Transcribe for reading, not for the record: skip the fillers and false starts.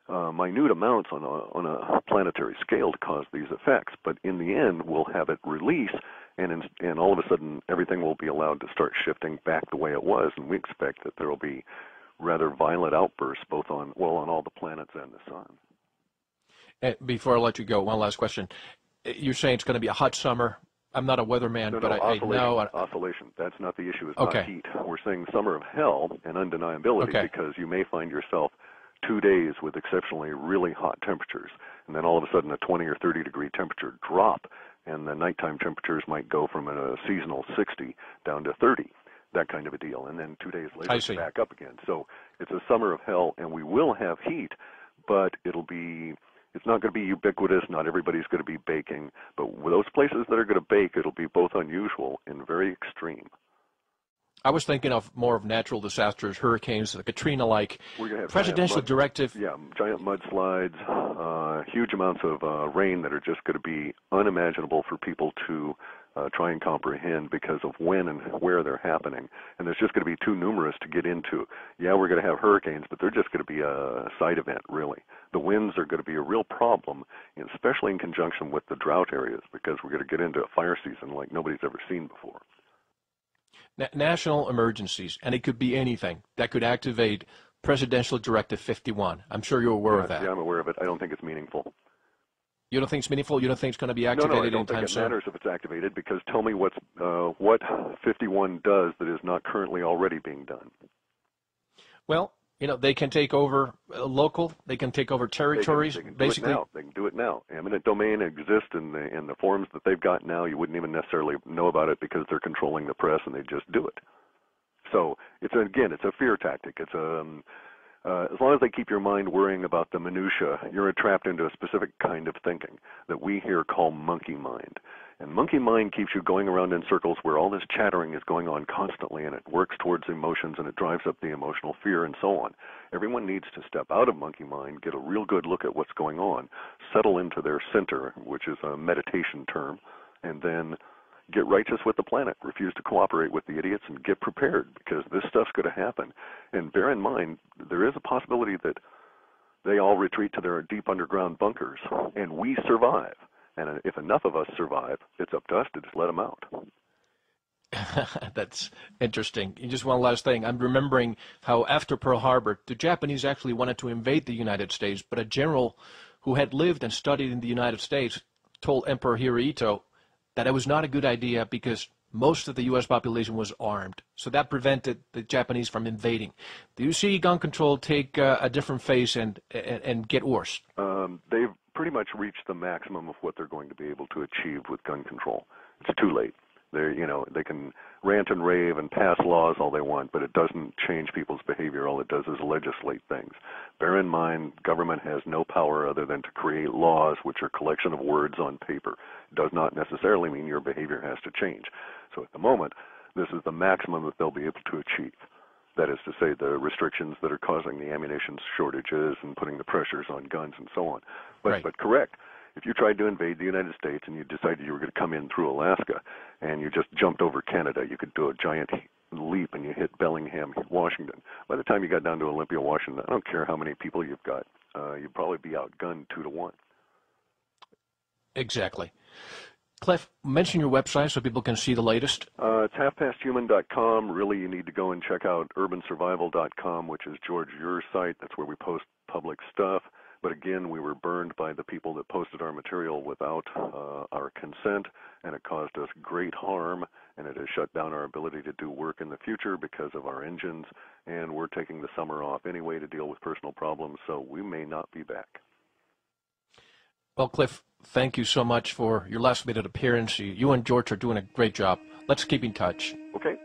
minute amounts on a planetary scale to cause these effects, but in the end, we'll have it release, and all of a sudden, everything will be allowed to start shifting back the way it was, and we expect that there will be rather violent outbursts both on all the planets and the sun. Before I let you go, one last question. You're saying it's going to be a hot summer. I'm not a weatherman, No, but I know. Oscillation. That's not the issue. It's Okay. not heat. We're saying summer of hell and undeniability because you may find yourself 2 days with exceptionally really hot temperatures, and then all of a sudden a 20 or 30 degree temperature drop, and the nighttime temperatures might go from a seasonal 60 down to 30, that kind of a deal, and then 2 days later it's back up again. So it's a summer of hell, and we will have heat, but it's not going to be ubiquitous. Not everybody's going to be baking, but with those places that are going to bake, it'll be both unusual and very extreme. I was thinking of more of natural disasters, hurricanes, the Katrina-like presidential directive. Yeah, giant mudslides, huge amounts of rain that are just going to be unimaginable for people to try and comprehend because of when and where they're happening. And there's just going to be too numerous to get into. Yeah, we're going to have hurricanes, but they're just going to be a side event, really. The winds are going to be a real problem, especially in conjunction with the drought areas, because we're going to get into a fire season like nobody's ever seen before. National emergencies, and it could be anything that could activate Presidential Directive 51. I'm sure you're aware of that. Yeah, I'm aware of it. I don't think it's meaningful. You don't think it's meaningful? You don't think it's going to be activated anytime soon? No, I don't think it matters if it's activated, because tell me what 51 does that is not currently already being done. Well, they can take over local, they can take over territories. They can basically. They can do it now. Eminent domain exists in the forms that they've got now. You wouldn't even necessarily know about it because they're controlling the press and they just do it. So it's a fear tactic. It's as long as they keep your mind worrying about the minutia, you're trapped into a specific kind of thinking that we here call monkey mind. And monkey mind keeps you going around in circles where all this chattering is going on constantly, and it works towards emotions, and it drives up the emotional fear and so on. Everyone needs to step out of monkey mind, get a real good look at what's going on, settle into their center, which is a meditation term, and then get righteous with the planet, refuse to cooperate with the idiots, and get prepared, because this stuff's going to happen. And bear in mind, there is a possibility that they all retreat to their deep underground bunkers, and we survive. And if enough of us survive, it's up to us to just let them out. That's interesting. And just one last thing. I'm remembering how after Pearl Harbor, the Japanese actually wanted to invade the United States, but a general who had lived and studied in the United States told Emperor Hirohito that it was not a good idea because most of the U.S. population was armed. So that prevented the Japanese from invading. Do you see gun control take a different phase and get worse? They've pretty much reached the maximum of what they're going to be able to achieve with gun control. It's too late. They can rant and rave and pass laws all they want, but it doesn't change people's behavior. All it does is legislate things. Bear in mind, government has no power other than to create laws, which are a collection of words on paper. It does not necessarily mean your behavior has to change. So at the moment, this is the maximum that they'll be able to achieve. That is to say, the restrictions that are causing the ammunition shortages and putting the pressures on guns and so on. But correct. If you tried to invade the United States and you decided you were going to come in through Alaska and you just jumped over Canada, you could do a giant leap and you hit Bellingham, Washington. By the time you got down to Olympia, Washington, I don't care how many people you've got, you'd probably be outgunned 2-1. Exactly. Cliff, mention your website so people can see the latest. It's halfpasthuman.com. Really, you need to go and check out urbansurvival.com, which is George Uhr's site. That's where we post public stuff. But again, we were burned by the people that posted our material without our consent, and it caused us great harm, and it has shut down our ability to do work in the future because of our engines, and we're taking the summer off anyway to deal with personal problems, so we may not be back. Well, Cliff, thank you so much for your last minute appearance. You and George are doing a great job. Let's keep in touch. Okay.